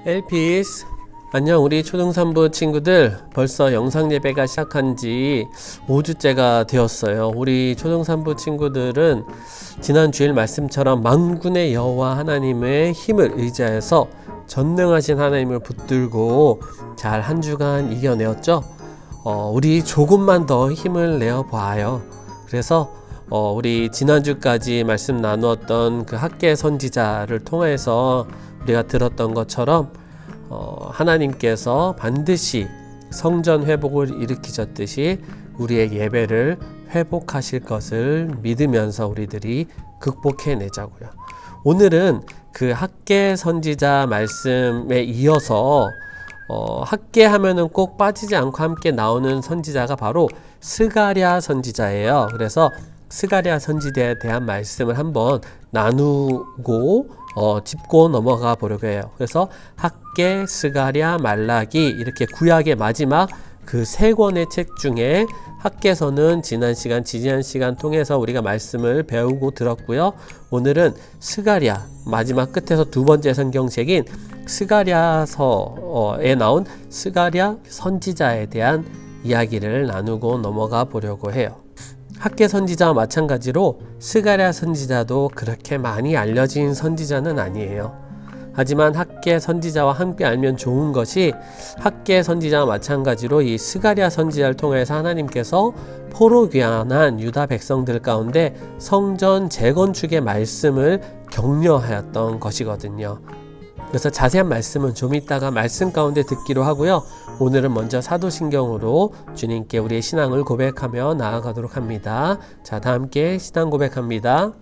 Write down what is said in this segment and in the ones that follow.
엘피스 안녕. 우리 초등3부 친구들, 벌써 영상 예배가 시작한 지 5주째가 되었어요. 우리 초등3부 친구들은 지난 주일 말씀처럼 만군의 여호와 하나님의 힘을 의지해서 전능하신 하나님을 붙들고 잘 한 주간 이겨내었죠. 우리 조금만 더 힘을 내어 보아요. 그래서 우리 지난주까지 말씀 나누었던 그 학계 선지자를 통해서 우리가 들었던 것처럼 하나님께서 반드시 성전 회복을 일으키셨듯이 우리의 예배를 회복하실 것을 믿으면서 우리들이 극복해내자고요. 오늘은 그 학계 선지자 말씀에 이어서 학계 하면은 꼭 빠지지 않고 함께 나오는 선지자가 바로 스가랴 선지자예요. 그래서 스가랴 선지자에 대한 말씀을 한번 나누고 짚고 넘어가 보려고 해요. 그래서 학계, 스가랴, 말라기 이렇게 구약의 마지막 그 세 권의 책 중에 학계서는 지난 시간 통해서 우리가 말씀을 배우고 들었고요. 오늘은 스가랴 마지막 끝에서 두 번째 성경책인 스가랴서에 나온 스가랴 선지자에 대한 이야기를 나누고 넘어가 보려고 해요. 학계 선지자와 마찬가지로 스가랴 선지자도 그렇게 많이 알려진 선지자는 아니에요. 하지만 학계 선지자와 함께 알면 좋은 것이 학계 선지자와 마찬가지로 이 스가랴 선지자를 통해서 하나님께서 포로 귀환한 유다 백성들 가운데 성전 재건축의 말씀을 격려하였던 것이거든요. 그래서 자세한 말씀은 좀 이따가 말씀 가운데 듣기로 하고요. 오늘은 먼저 사도신경으로 주님께 우리의 신앙을 고백하며 나아가도록 합니다. 자, 다 함께 신앙 고백합니다.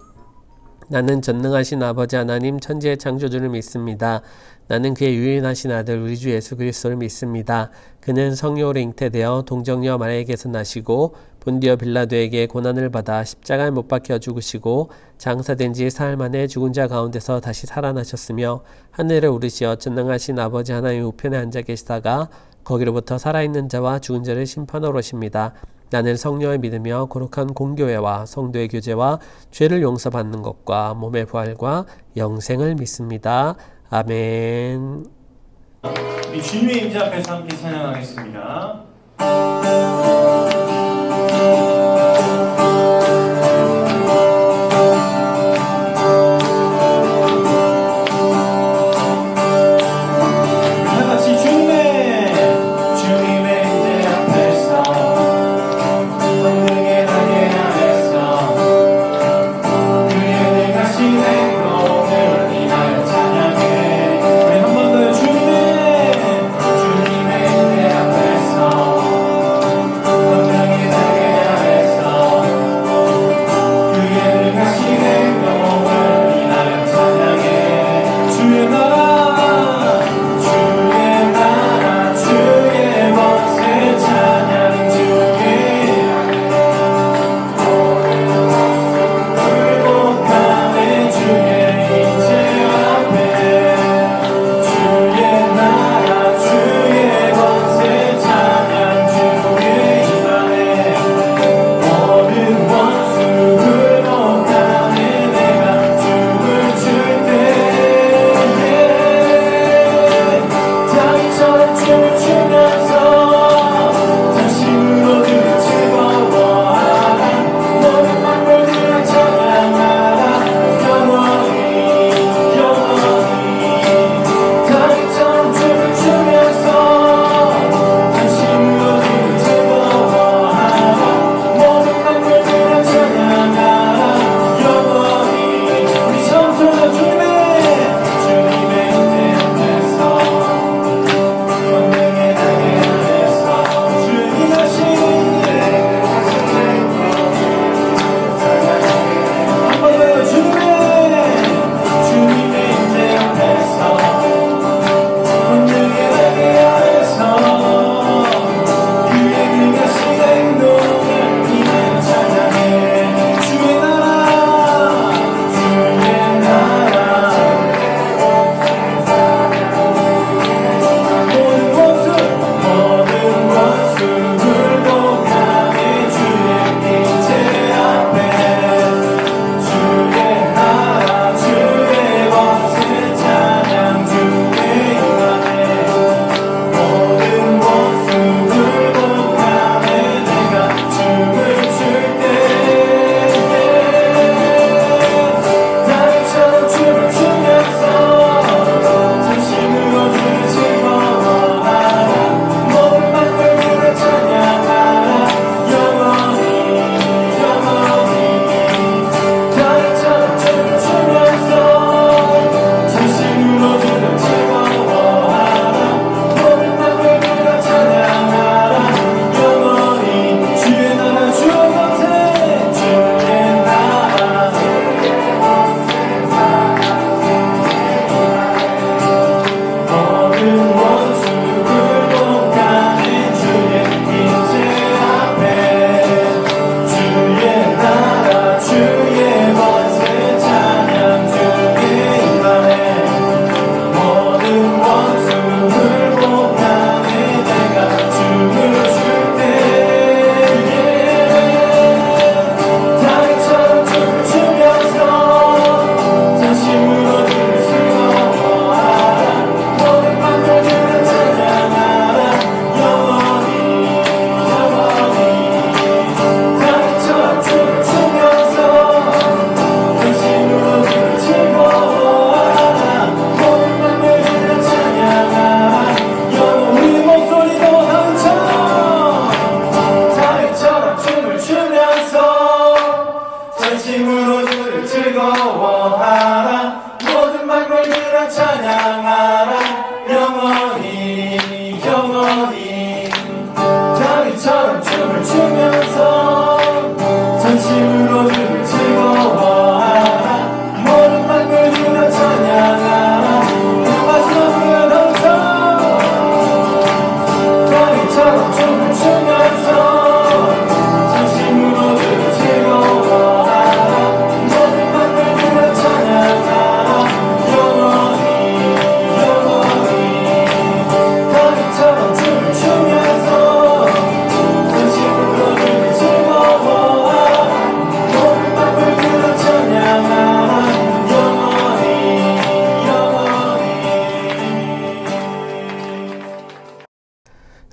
나는 전능하신 아버지 하나님 천지의 창조주를 믿습니다. 나는 그의 유일하신 아들 우리 주 예수 그리스도를 믿습니다. 그는 성령으로 잉태되어 동정녀 마리아에게서 나시고 본디오 빌라도에게 고난을 받아 십자가에 못 박혀 죽으시고 장사된 지 사흘 만에 죽은 자 가운데서 다시 살아나셨으며 하늘에 오르시어 전능하신 아버지 하나님 우편에 앉아 계시다가 거기로부터 살아있는 자와 죽은 자를 심판하러 오십니다. 나는 성령을 믿으며 거룩한 공교회와 성도의 교제와 죄를 용서받는 것과 몸의 부활과 영생을 믿습니다. 아멘. 이 주님의 임재 앞에서 함께 찬양하겠습니다. 주님의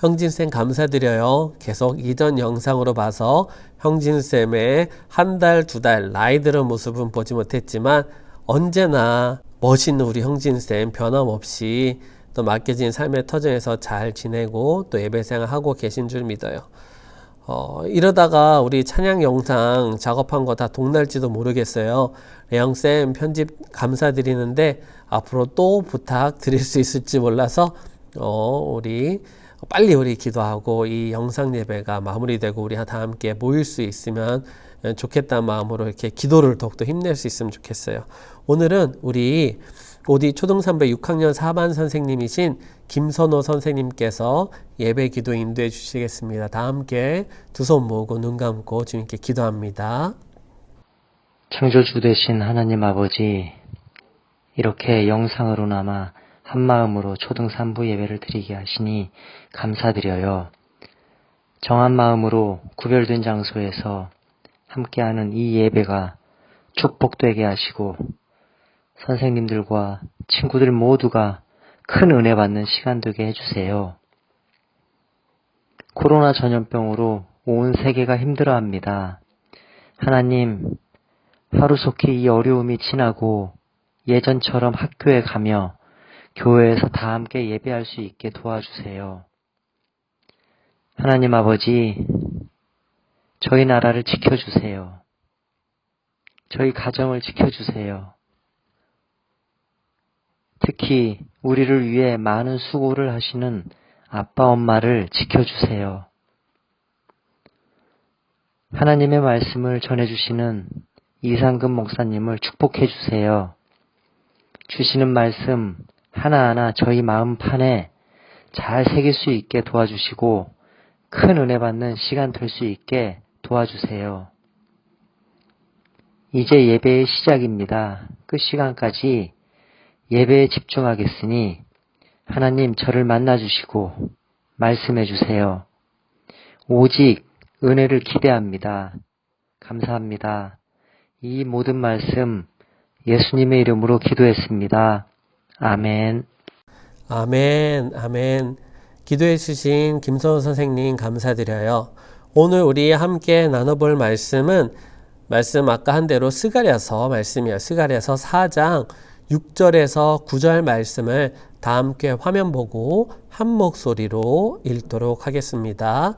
형진쌤 감사드려요. 계속 이전 영상으로 봐서 형진쌤의 한 달, 두 달 나이 들은 모습은 보지 못했지만 언제나 멋있는 우리 형진쌤 변함없이 또 맡겨진 삶의 터전에서 잘 지내고 또 예배생활 하고 계신 줄 믿어요. 이러다가 우리 찬양 영상 작업한 거 다 동날지도 모르겠어요. 레영쌤 편집 감사드리는데 앞으로 또 부탁드릴 수 있을지 몰라서 빨리 우리 기도하고 이 영상 예배가 마무리되고 우리 다 함께 모일 수 있으면 좋겠다는 마음으로 이렇게 기도를 더욱더 힘낼 수 있으면 좋겠어요. 오늘은 우리 오디 초등산부 6학년 4반 선생님이신 김선호 선생님께서 예배 기도 인도해 주시겠습니다. 다 함께 두 손 모으고 눈 감고 주님께 기도합니다. 창조주 되신 하나님 아버지, 이렇게 영상으로나마 한마음으로 초등 3부 예배를 드리게 하시니 감사드려요. 정한 마음으로 구별된 장소에서 함께하는 이 예배가 축복되게 하시고 선생님들과 친구들 모두가 큰 은혜 받는 시간 되게 해주세요. 코로나 전염병으로 온 세계가 힘들어합니다. 하나님, 하루속히 이 어려움이 지나고 예전처럼 학교에 가며 교회에서 다 함께 예배할 수 있게 도와주세요. 하나님 아버지, 저희 나라를 지켜주세요. 저희 가정을 지켜주세요. 특히 우리를 위해 많은 수고를 하시는 아빠, 엄마를 지켜주세요. 하나님의 말씀을 전해주시는 이상금 목사님을 축복해주세요. 주시는 말씀 하나하나 저희 마음판에 잘 새길 수 있게 도와주시고 큰 은혜 받는 시간 될 수 있게 도와주세요. 이제 예배의 시작입니다. 끝 시간까지 예배에 집중하겠으니 하나님 저를 만나주시고 말씀해주세요. 오직 은혜를 기대합니다. 감사합니다. 이 모든 말씀 예수님의 이름으로 기도했습니다. 아멘. 아멘, 아멘. 기도해 주신 김선호 선생님 감사드려요. 오늘 우리 함께 나눠볼 말씀 아까 한 대로 스가랴서 말씀이에요. 스가랴서 4장 6절에서 9절 말씀을 다 함께 화면 보고 한 목소리로 읽도록 하겠습니다.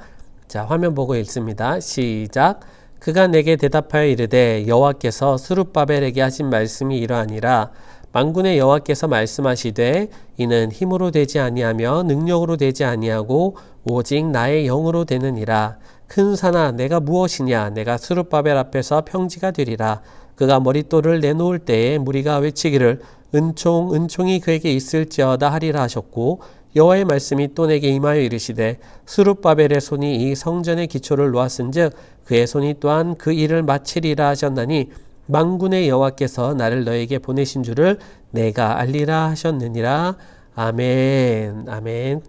자, 화면 보고 읽습니다. 시작. 그가 내게 대답하여 이르되 여호와께서 스룹바벨에게 하신 말씀이 이러하니라. 만군의 여호와께서 말씀하시되 이는 힘으로 되지 아니하며 능력으로 되지 아니하고 오직 나의 영으로 되느니라. 큰 산아 내가 무엇이냐. 내가 스룹바벨 앞에서 평지가 되리라. 그가 머릿돌을 내놓을 때에 무리가 외치기를 은총 은총이 그에게 있을지어다 하리라 하셨고 여호와의 말씀이 또 내게 임하여 이르시되 스룹바벨의 손이 이 성전의 기초를 놓았은즉 그의 손이 또한 그 일을 마치리라 하셨나니 만군의 여호와께서 나를 너에게 보내신 줄을 내가 알리라 하셨느니라. 아멘. 아멘.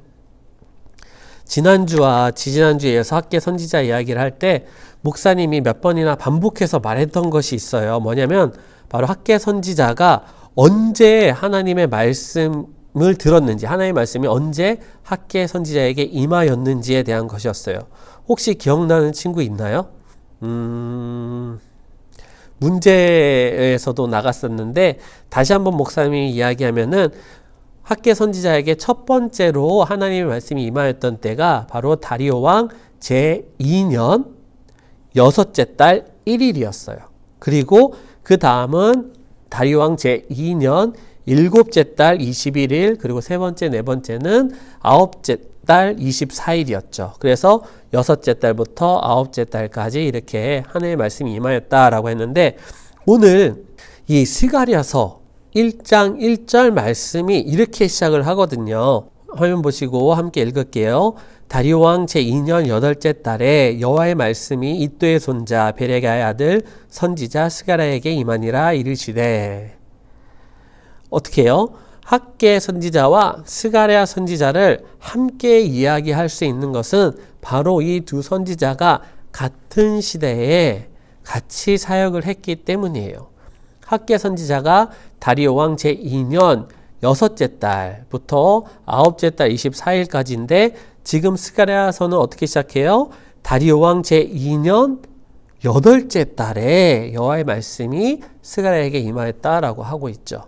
지난주와 지지난주에 이어서 학계 선지자 이야기를 할 때 목사님이 몇 번이나 반복해서 말했던 것이 있어요. 뭐냐면 바로 학계 선지자가 언제 하나님의 말씀을 들었는지, 하나님의 말씀이 언제 학계 선지자에게 임하였는지에 대한 것이었어요. 혹시 기억나는 친구 있나요? 문제에서도 나갔었는데 다시 한번 목사님이 이야기하면은 학계 선지자에게 첫 번째로 하나님의 말씀이 임하였던 때가 바로 다리오 왕 제2년 여섯째 달 1일이었어요. 그리고 그 다음은 다리오 왕 제2년 일곱째 달 21일, 그리고 세 번째, 네 번째는 아홉째 달 24일이었죠. 그래서 여섯째 달부터 아홉째 달까지 이렇게 하나님의 말씀이 임하였다라고 했는데 오늘 이 스가랴서 1장 1절 말씀이 이렇게 시작을 하거든요. 화면 보시고 함께 읽을게요. 다리오 왕 제2년 8째 달에 여호와의 말씀이 이도의 손자 베레가의 아들 선지자 스가랴에게 임하니라 이르시되. 어떻게 해요? 학계 선지자와 스가랴 선지자를 함께 이야기할 수 있는 것은 바로 이 두 선지자가 같은 시대에 같이 사역을 했기 때문이에요. 학계 선지자가 다리오 왕 제2년 6째 달부터 9째 달 24일까지인데 지금 스가랴서는 어떻게 시작해요? 다리오 왕 제2년 8째 달에 여호와의 말씀이 스가랴에게 임하였다라고 하고 있죠.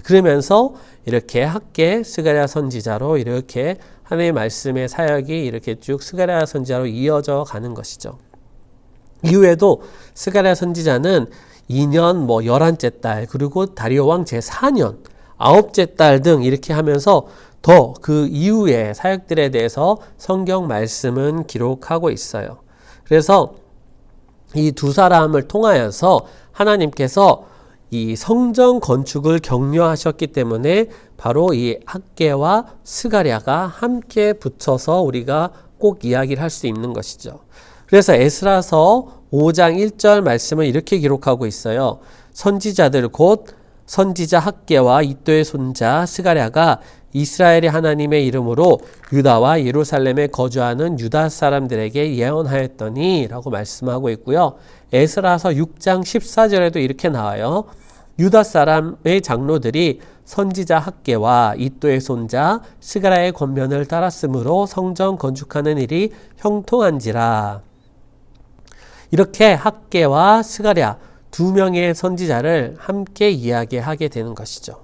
그러면서 이렇게 학계 스가랴 선지자로 이렇게 하나님의 말씀의 사역이 이렇게 쭉 스가랴 선지자로 이어져 가는 것이죠. 이후에도 스가랴 선지자는 2년 11째 달 그리고 다리오 왕 제4년 9째 달 등 이렇게 하면서 더 그 이후의 사역들에 대해서 성경 말씀은 기록하고 있어요. 그래서 이 두 사람을 통하여서 하나님께서 이 성전 건축을 격려하셨기 때문에 바로 이 학개와 스가랴가 함께 붙여서 우리가 꼭 이야기를 할 수 있는 것이죠. 그래서 에스라서 5장 1절 말씀을 이렇게 기록하고 있어요. 선지자들 곧 선지자 학개와 이도의 손자 스가랴가 이스라엘의 하나님의 이름으로 유다와 예루살렘에 거주하는 유다 사람들에게 예언하였더니 라고 말씀하고 있고요. 에스라서 6장 14절에도 이렇게 나와요. 유다 사람의 장로들이 선지자 학개와 이도의 손자 스가랴의 권면을 따랐으므로 성전 건축하는 일이 형통한지라. 이렇게 학개와 스가랴 두 명의 선지자를 함께 이야기하게 되는 것이죠.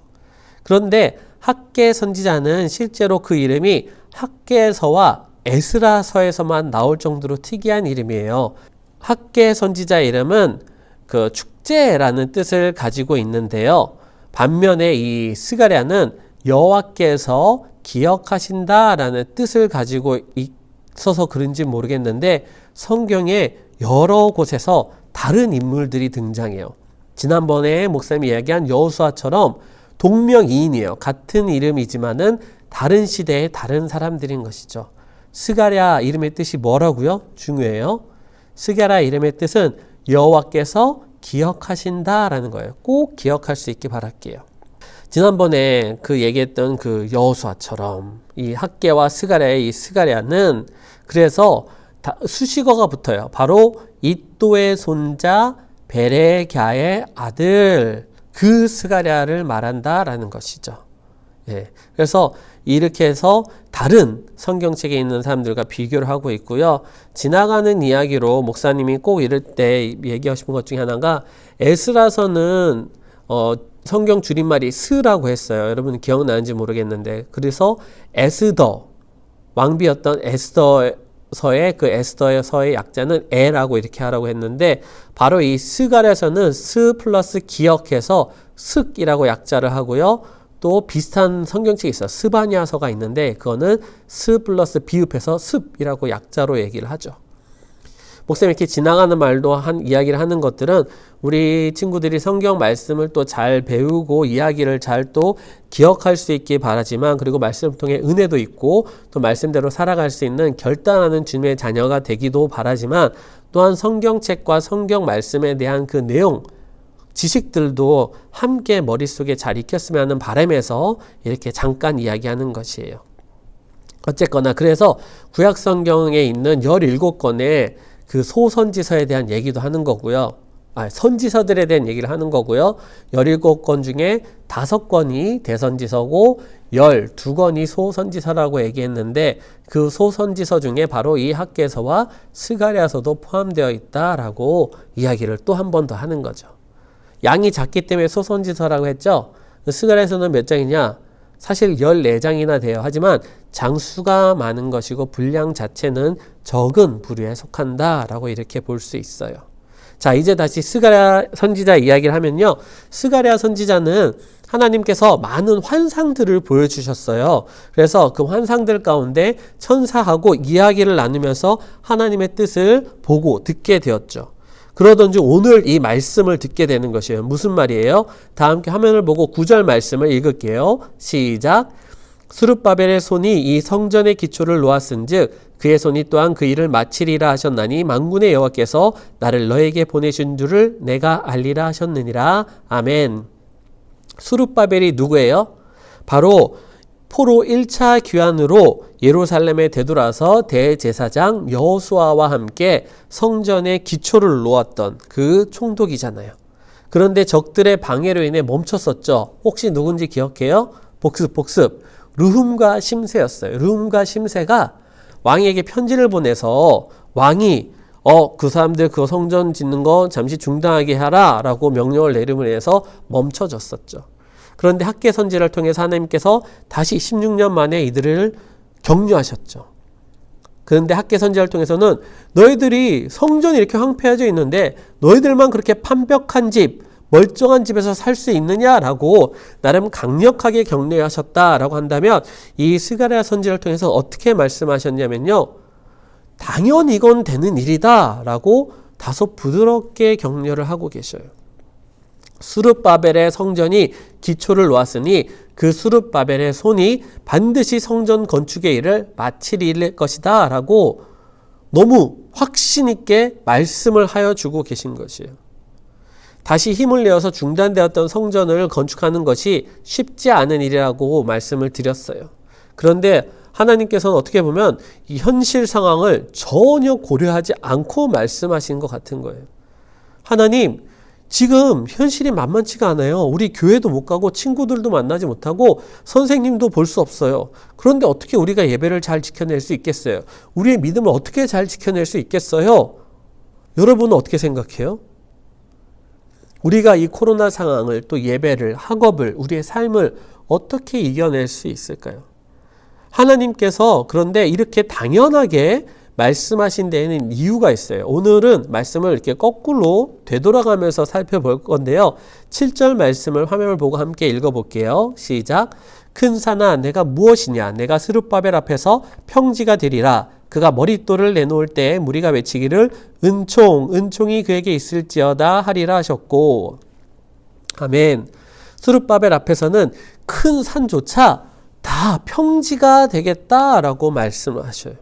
그런데 학개 선지자는 실제로 그 이름이 학개서와 에스라서에서만 나올 정도로 특이한 이름이에요. 학개 선지자 이름은 그 축제라는 뜻을 가지고 있는데요. 반면에 이 스가랴는 여호와께서 기억하신다라는 뜻을 가지고 있어서 그런지 모르겠는데 성경에 여러 곳에서 다른 인물들이 등장해요. 지난번에 목사님이 이야기한 여호수아처럼 동명이인이에요. 같은 이름이지만은 다른 시대의 다른 사람들인 것이죠. 스가랴 이름의 뜻이 뭐라고요? 중요해요. 스가랴 이름의 뜻은 여호와께서 기억하신다라는 거예요. 꼭 기억할 수 있게 바랄게요. 지난번에 그 얘기했던 그 여호수아처럼 이 학개와 스가랴의 이 스가랴는 그래서 수식어가 붙어요. 바로 이도의 손자 베레갸의 아들 그 스가랴를 말한다라는 것이죠. 예. 그래서 이렇게 해서 다른 성경책에 있는 사람들과 비교를 하고 있고요. 지나가는 이야기로 목사님이 꼭 이럴 때 얘기하신 것 중에 하나가 에스라서는 성경 줄임말이 스라고 했어요. 여러분 기억나는지 모르겠는데 그래서 에스더 왕비였던 에스더서의 그 에스더서의 약자는 에라고 이렇게 하라고 했는데 바로 이 스가랴서는 스 플러스 기억해서 슥이라고 약자를 하고요. 또 비슷한 성경책이 있어요. 스바냐서가 있는데 그거는 스 플러스 비읍해서 습이라고 약자로 얘기를 하죠. 목사님 이렇게 지나가는 말도 이야기를 하는 것들은 우리 친구들이 성경 말씀을 또 잘 배우고 이야기를 잘 또 기억할 수 있기 바라지만 그리고 말씀을 통해 은혜도 있고 또 말씀대로 살아갈 수 있는 결단하는 주님의 자녀가 되기도 바라지만 또한 성경책과 성경 말씀에 대한 그 내용 지식들도 함께 머릿속에 잘 익혔으면 하는 바람에서 이렇게 잠깐 이야기하는 것이에요. 어쨌거나 그래서 구약 성경에 있는 17권의 그 소선지서에 대한 얘기도 하는 거고요. 선지서들에 대한 얘기를 하는 거고요. 17권 중에 5권이 대선지서고 12권이 소선지서라고 얘기했는데 그 소선지서 중에 바로 이 학개서와 스가랴서도 포함되어 있다라고 이야기를 또 한 번 더 하는 거죠. 양이 작기 때문에 소선지서라고 했죠. 스가랴서는 몇 장이냐? 사실 14장이나 돼요. 하지만 장수가 많은 것이고 분량 자체는 적은 부류에 속한다라고 이렇게 볼 수 있어요. 자, 이제 다시 스가랴 선지자 이야기를 하면요. 스가랴 선지자는 하나님께서 많은 환상들을 보여주셨어요. 그래서 그 환상들 가운데 천사하고 이야기를 나누면서 하나님의 뜻을 보고 듣게 되었죠. 그러던 중 오늘 이 말씀을 듣게 되는 것이에요. 무슨 말이에요? 다 함께 화면을 보고 9절 말씀을 읽을게요. 시작. 스룹바벨의 손이 이 성전의 기초를 놓았은즉 그의 손이 또한 그 일을 마치리라 하셨나니 만군의 여호와께서 나를 너에게 보내신 줄을 내가 알리라 하셨느니라. 아멘. 스룹바벨이 누구예요? 바로 포로 1차 귀환으로 예루살렘에 되돌아서 대제사장 여호수아와 함께 성전의 기초를 놓았던 그 총독이잖아요. 그런데 적들의 방해로 인해 멈췄었죠. 혹시 누군지 기억해요? 복습. 르훔과 심세였어요. 르훔과 심세가 왕에게 편지를 보내서 왕이 그 사람들 그 성전 짓는 거 잠시 중단하게 하라 라고 명령을 내림을 해서 멈춰졌었죠. 그런데 학개 선지를 통해서 하나님께서 다시 16년 만에 이들을 격려하셨죠. 그런데 학개 선지를 통해서는 너희들이 성전이 이렇게 황폐해져 있는데 너희들만 그렇게 판벽한 집, 멀쩡한 집에서 살 수 있느냐라고 나름 강력하게 격려하셨다라고 한다면 이 스가랴 선지를 통해서 어떻게 말씀하셨냐면요. 당연히 이건 되는 일이다 라고 다소 부드럽게 격려를 하고 계셔요. 수르바벨의 성전이 기초를 놓았으니 그 수르바벨의 손이 반드시 성전 건축의 일을 마칠 것이다 라고 너무 확신 있게 말씀을 하여 주고 계신 것이에요. 다시 힘을 내어서 중단되었던 성전을 건축하는 것이 쉽지 않은 일이라고 말씀을 드렸어요. 그런데 하나님께서는 어떻게 보면 이 현실 상황을 전혀 고려하지 않고 말씀하신 것 같은 거예요. 하나님, 지금 현실이 만만치가 않아요. 우리 교회도 못 가고 친구들도 만나지 못하고 선생님도 볼 수 없어요. 그런데 어떻게 우리가 예배를 잘 지켜낼 수 있겠어요? 우리의 믿음을 어떻게 잘 지켜낼 수 있겠어요? 여러분은 어떻게 생각해요? 우리가 이 코로나 상황을 또 예배를, 학업을, 우리의 삶을 어떻게 이겨낼 수 있을까요? 하나님께서 그런데 이렇게 당연하게 말씀하신 데에는 이유가 있어요. 오늘은 말씀을 이렇게 거꾸로 되돌아가면서 살펴볼 건데요. 7절 말씀을 화면을 보고 함께 읽어볼게요. 시작. 큰 산아 내가 무엇이냐? 내가 스룹바벨 앞에서 평지가 되리라. 그가 머릿돌을 내놓을 때 무리가 외치기를 은총이 그에게 있을지어다 하리라 하셨고. 아멘. 스룹바벨 앞에서는 큰 산조차 다 평지가 되겠다라고 말씀하셔요.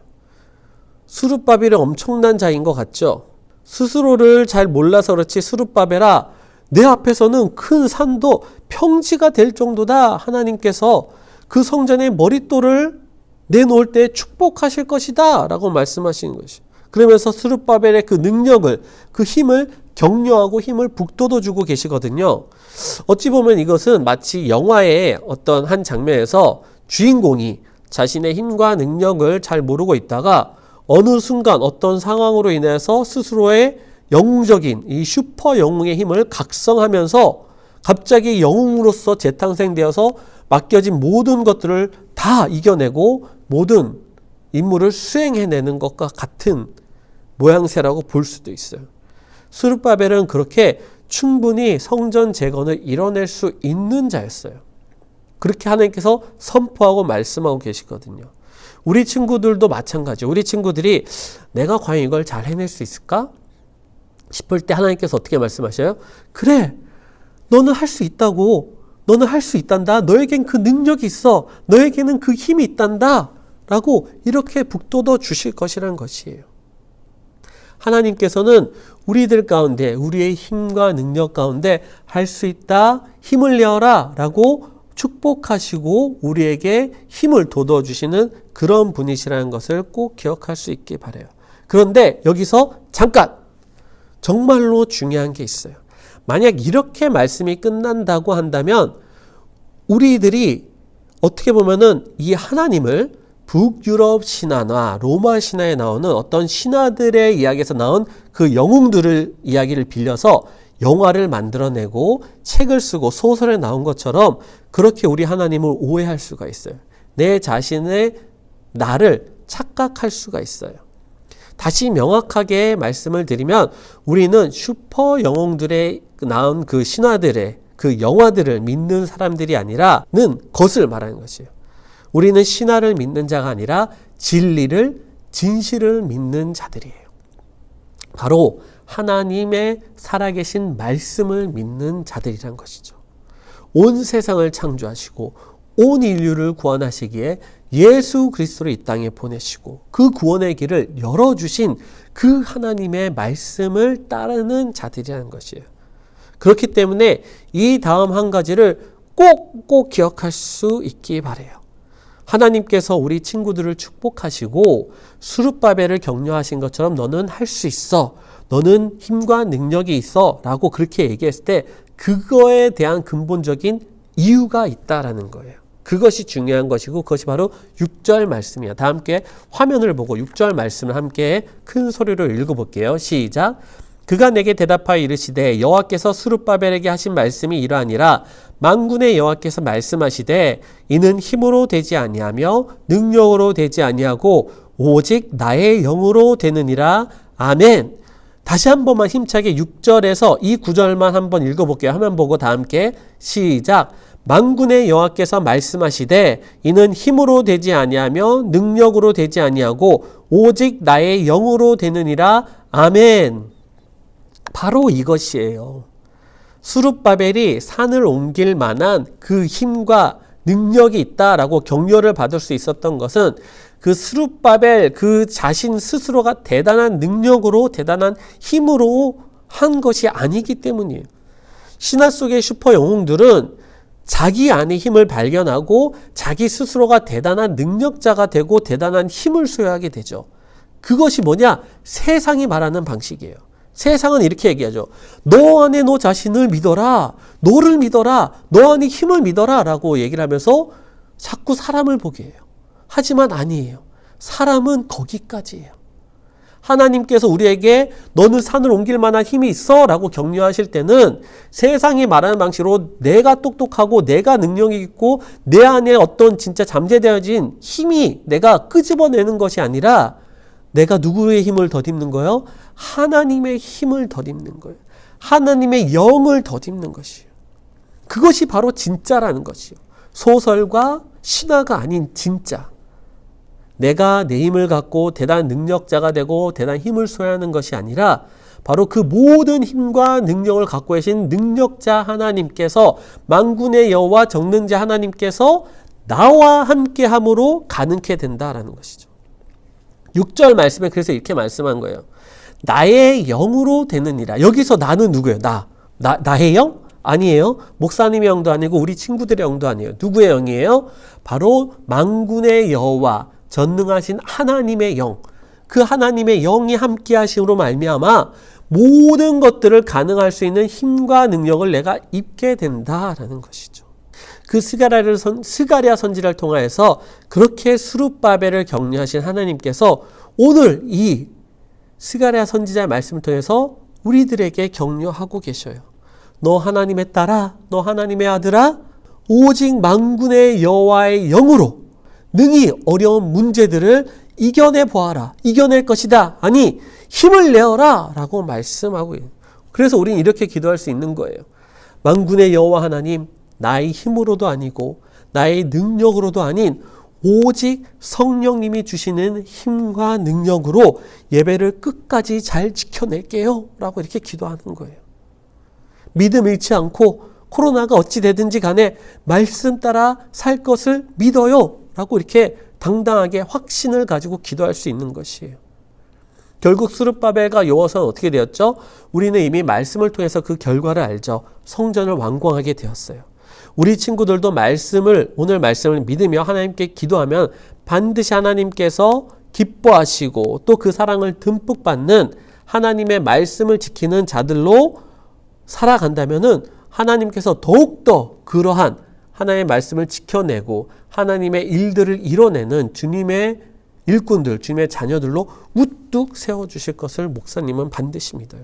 스룹바벨이 엄청난 자인 것 같죠? 스스로를 잘 몰라서 그렇지 스룹바벨아 내 앞에서는 큰 산도 평지가 될 정도다. 하나님께서 그 성전의 머릿돌을 내놓을 때 축복하실 것이다 라고 말씀하시는 것이에요. 그러면서 스룹바벨의 그 능력을, 그 힘을 격려하고 힘을 북돋워주고 계시거든요. 어찌 보면 이것은 마치 영화의 어떤 한 장면에서 주인공이 자신의 힘과 능력을 잘 모르고 있다가 어느 순간 어떤 상황으로 인해서 스스로의 영웅적인 이 슈퍼 영웅의 힘을 각성하면서 갑자기 영웅으로서 재탄생되어서 맡겨진 모든 것들을 다 이겨내고 모든 임무를 수행해내는 것과 같은 모양새라고 볼 수도 있어요. 스룹바벨은 그렇게 충분히 성전 재건을 이뤄낼 수 있는 자였어요. 그렇게 하나님께서 선포하고 말씀하고 계시거든요. 우리 친구들도 마찬가지예요. 우리 친구들이 내가 과연 이걸 잘 해낼 수 있을까? 싶을 때 하나님께서 어떻게 말씀하셔요? 그래, 너는 할 수 있다고. 너는 할 수 있단다. 너에겐 그 능력이 있어. 너에게는 그 힘이 있단다. 라고 이렇게 북돋워 주실 것이라는 것이에요. 하나님께서는 우리들 가운데 우리의 힘과 능력 가운데 할 수 있다. 힘을 내어라. 라고 축복하시고 우리에게 힘을 돋워 주시는 그런 분이시라는 것을 꼭 기억할 수 있기 바라요. 그런데 여기서 잠깐 정말로 중요한 게 있어요. 만약 이렇게 말씀이 끝난다고 한다면 우리들이 어떻게 보면은 이 하나님을 북유럽 신화나 로마 신화에 나오는 어떤 신화들의 이야기에서 나온 그 영웅들을 이야기를 빌려서 영화를 만들어내고 책을 쓰고 소설에 나온 것처럼 그렇게 우리 하나님을 오해할 수가 있어요. 내 자신의 나를 착각할 수가 있어요. 다시 명확하게 말씀을 드리면 우리는 슈퍼 영웅들의 나온 그 신화들의 그 영화들을 믿는 사람들이 아니라는 것을 말하는 것이에요. 우리는 신화를 믿는 자가 아니라 진리를, 진실을 믿는 자들이에요. 바로 하나님의 살아계신 말씀을 믿는 자들이란 것이죠. 온 세상을 창조하시고 온 인류를 구원하시기에 예수 그리스도를 이 땅에 보내시고 그 구원의 길을 열어주신 그 하나님의 말씀을 따르는 자들이라는 것이에요. 그렇기 때문에 이 다음 한 가지를 꼭 기억할 수 있기 바라요. 하나님께서 우리 친구들을 축복하시고 스룹바벨을 격려하신 것처럼 너는 할 수 있어. 너는 힘과 능력이 있어. 라고 그렇게 얘기했을 때 그거에 대한 근본적인 이유가 있다라는 거예요. 그것이 중요한 것이고 그것이 바로 6절 말씀이야. 다 함께 화면을 보고 6절 말씀을 함께 큰 소리로 읽어볼게요. 시작. 그가 내게 대답하여 이르시되 여호와께서 스룹바벨에게 하신 말씀이 이러하니라. 만군의 여호와께서 말씀하시되 이는 힘으로 되지 아니하며 능력으로 되지 아니하고 오직 나의 영으로 되느니라. 아멘. 다시 한 번만 힘차게 6절에서 이 9절만 한번 읽어볼게요. 화면 보고 다 함께 시작. 만군의 여호와께서 말씀하시되 이는 힘으로 되지 아니하며 능력으로 되지 아니하고 오직 나의 영으로 되느니라. 아멘. 바로 이것이에요. 스룹바벨이 산을 옮길 만한 그 힘과 능력이 있다라고 격려를 받을 수 있었던 것은 그 스룹바벨 그 자신 스스로가 대단한 능력으로 대단한 힘으로 한 것이 아니기 때문이에요. 신화 속의 슈퍼 영웅들은 자기 안에 힘을 발견하고 자기 스스로가 대단한 능력자가 되고 대단한 힘을 소유하게 되죠. 그것이 뭐냐? 세상이 말하는 방식이에요. 세상은 이렇게 얘기하죠. 너 안에 너 자신을 믿어라. 너를 믿어라. 너 안에 힘을 믿어라. 라고 얘기를 하면서 자꾸 사람을 보게 해요. 하지만 아니에요. 사람은 거기까지예요. 하나님께서 우리에게 너는 산을 옮길 만한 힘이 있어 라고 격려하실 때는 세상이 말하는 방식으로 내가 똑똑하고 내가 능력이 있고 내 안에 어떤 진짜 잠재되어진 힘이 내가 끄집어내는 것이 아니라 내가 누구의 힘을 덧입는 거예요? 하나님의 힘을 덧입는 거예요. 하나님의 영을 덧입는 것이에요. 그것이 바로 진짜라는 것이에요. 소설과 신화가 아닌 진짜. 내가 내 힘을 갖고 대단한 능력자가 되고 대단한 힘을 소유하는 것이 아니라 바로 그 모든 힘과 능력을 갖고 계신 능력자 하나님께서 만군의 여호와 정능자 하나님께서 나와 함께 함으로 가능케 된다라는 것이죠. 6절 말씀에 그래서 이렇게 말씀한 거예요. 나의 영으로 되느니라. 여기서 나는 누구예요? 나의 영? 아니에요. 목사님의 영도 아니고 우리 친구들의 영도 아니에요. 누구의 영이에요? 바로 만군의 여호와 전능하신 하나님의 영. 그 하나님의 영이 함께 하심으로 말미암아 모든 것들을 가능할 수 있는 힘과 능력을 내가 입게 된다라는 것이죠. 그 스가랴 선지자를 통하여서 그렇게 스룹바벨을 격려하신 하나님께서 오늘 이 스가랴 선지자의 말씀을 통해서 우리들에게 격려하고 계셔요. 너 하나님의 딸아, 너 하나님의 아들아, 오직 만군의 여호와의 영으로 능히 어려운 문제들을 이겨내 보아라. 이겨낼 것이다. 아니 힘을 내어라 라고 말씀하고 있어요. 그래서 우리는 이렇게 기도할 수 있는 거예요. 만군의 여호와 하나님, 나의 힘으로도 아니고 나의 능력으로도 아닌 오직 성령님이 주시는 힘과 능력으로 예배를 끝까지 잘 지켜낼게요 라고 이렇게 기도하는 거예요. 믿음 잃지 않고 코로나가 어찌 되든지 간에 말씀 따라 살 것을 믿어요 라고 이렇게 당당하게 확신을 가지고 기도할 수 있는 것이에요. 결국 스룹바벨과 여호와서는 어떻게 되었죠? 우리는 이미 말씀을 통해서 그 결과를 알죠. 성전을 완공하게 되었어요. 우리 친구들도 오늘 말씀을 믿으며 하나님께 기도하면 반드시 하나님께서 기뻐하시고 또 그 사랑을 듬뿍 받는 하나님의 말씀을 지키는 자들로 살아간다면은 하나님께서 더욱더 그러한 하나님의 말씀을 지켜내고 하나님의 일들을 이뤄내는 주님의 일꾼들, 주님의 자녀들로 우뚝 세워주실 것을 목사님은 반드시 믿어요.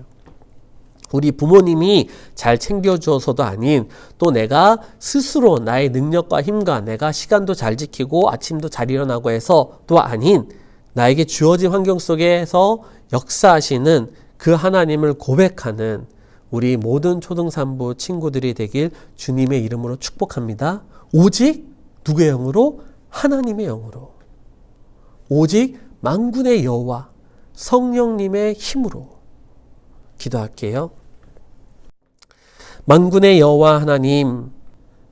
우리 부모님이 잘 챙겨주어서도 아닌 또 내가 스스로 나의 능력과 힘과 내가 시간도 잘 지키고 아침도 잘 일어나고 해서 또 아닌 나에게 주어진 환경 속에서 역사하시는 그 하나님을 고백하는 우리 모든 초등산부 친구들이 되길 주님의 이름으로 축복합니다. 오직 누구의 영으로? 하나님의 영으로. 오직 만군의 여호와 성령님의 힘으로 기도할게요. 만군의 여호와 하나님,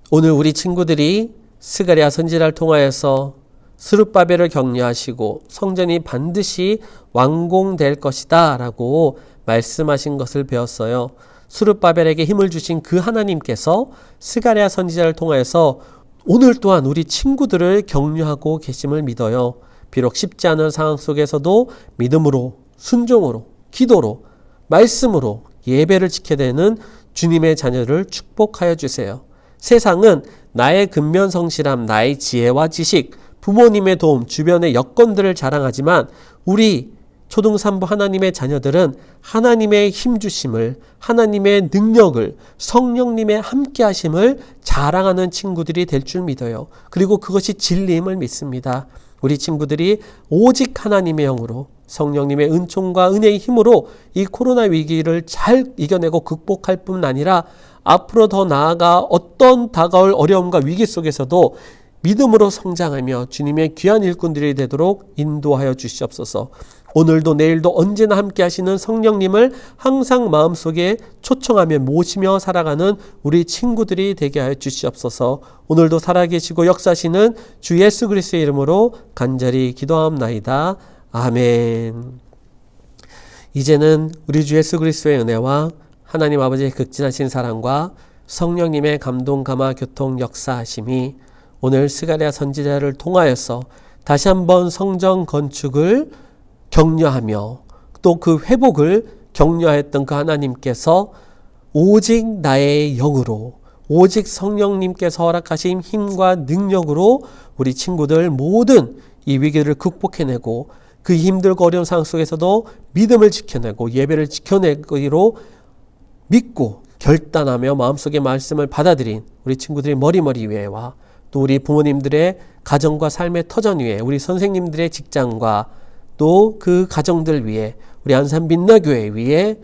오늘 우리 친구들이 스가랴 선지자를 통하여서 스룹바벨을 격려하시고 성전이 반드시 완공될 것이다 라고 말씀하신 것을 배웠어요. 스룹바벨에게 힘을 주신 그 하나님께서 스가랴 선지자를 통하여서 오늘 또한 우리 친구들을 격려하고 계심을 믿어요. 비록 쉽지 않은 상황 속에서도 믿음으로, 순종으로, 기도로, 말씀으로 예배를 지켜야 되는 주님의 자녀를 축복하여 주세요. 세상은 나의 근면 성실함, 나의 지혜와 지식, 부모님의 도움, 주변의 여건들을 자랑하지만 우리 초등산부 하나님의 자녀들은 하나님의 힘주심을, 하나님의 능력을, 성령님의 함께하심을 자랑하는 친구들이 될 줄 믿어요. 그리고 그것이 진리임을 믿습니다. 우리 친구들이 오직 하나님의 영으로, 성령님의 은총과 은혜의 힘으로 이 코로나 위기를 잘 이겨내고 극복할 뿐 아니라 앞으로 더 나아가 어떤 다가올 어려움과 위기 속에서도 믿음으로 성장하며 주님의 귀한 일꾼들이 되도록 인도하여 주시옵소서. 오늘도 내일도 언제나 함께 하시는 성령님을 항상 마음속에 초청하며 모시며 살아가는 우리 친구들이 되게 하여 주시옵소서. 오늘도 살아계시고 역사하시는 주 예수 그리스도의 이름으로 간절히 기도하옵나이다. 아멘. 이제는 우리 주 예수 그리스도의 은혜와 하나님 아버지의 극진하신 사랑과 성령님의 감동 감화 교통 역사하심이 오늘 스가랴 선지자를 통하여서 다시 한번 성전 건축을 격려하며 또 그 회복을 격려했던 그 하나님께서 오직 나의 영으로, 오직 성령님께서 허락하신 힘과 능력으로 우리 친구들 모든 이 위기를 극복해내고 그 힘들고 어려운 상황 속에서도 믿음을 지켜내고 예배를 지켜내기로 믿고 결단하며 마음속의 말씀을 받아들인 우리 친구들의 머리머리 위에와 또 우리 부모님들의 가정과 삶의 터전 위에, 우리 선생님들의 직장과 또 그 가정들 위에, 우리 안산 빛나교회 위에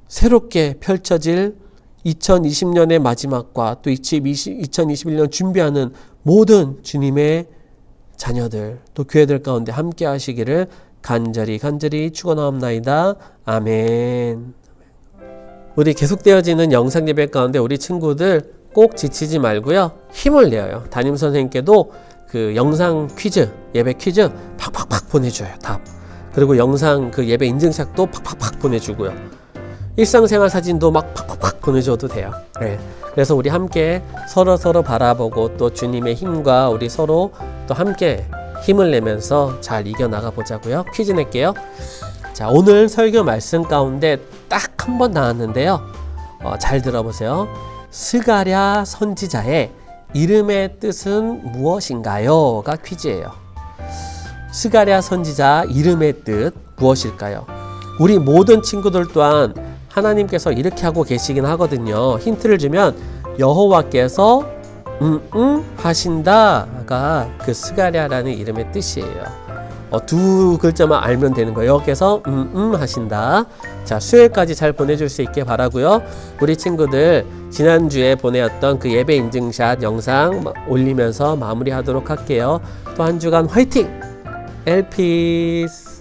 새롭게 펼쳐질 2020년의 마지막과 또 2021년 준비하는 모든 주님의 자녀들 또 교회들 가운데 함께 하시기를 간절히 축원하옵나이다. 아멘. 우리 계속되어지는 영상 예배 가운데 우리 친구들 꼭 지치지 말고요. 힘을 내어요. 담임 선생님께도 그 영상 퀴즈, 예배 퀴즈 팍팍팍 보내줘요. 답. 그리고 영상 그 예배 인증샷도 팍팍팍 보내주고요. 일상생활 사진도 막 팍팍팍 보내줘도 돼요. 네. 그래서 우리 함께 서로 바라보고 또 주님의 힘과 우리 서로 또 함께 힘을 내면서 잘 이겨나가 보자고요. 퀴즈 낼게요. 자, 오늘 설교 말씀 가운데 딱 한 번 나왔는데요. 잘 들어보세요. 스가랴 선지자의 이름의 뜻은 무엇인가요? 가 퀴즈예요. 스가랴 선지자 이름의 뜻 무엇일까요? 우리 모든 친구들 또한 하나님께서 이렇게 하고 계시긴 하거든요. 힌트를 주면 여호와께서 하신다가 그 스가랴라는 이름의 뜻이에요. 두 글자만 알면 되는 거예요. 여기서 하신다. 자, 수요일까지 잘 보내줄 수 있게 바라고요. 우리 친구들 지난주에 보내었던 그 예배 인증샷 영상 올리면서 마무리하도록 할게요. 또 한 주간 화이팅! 엘피스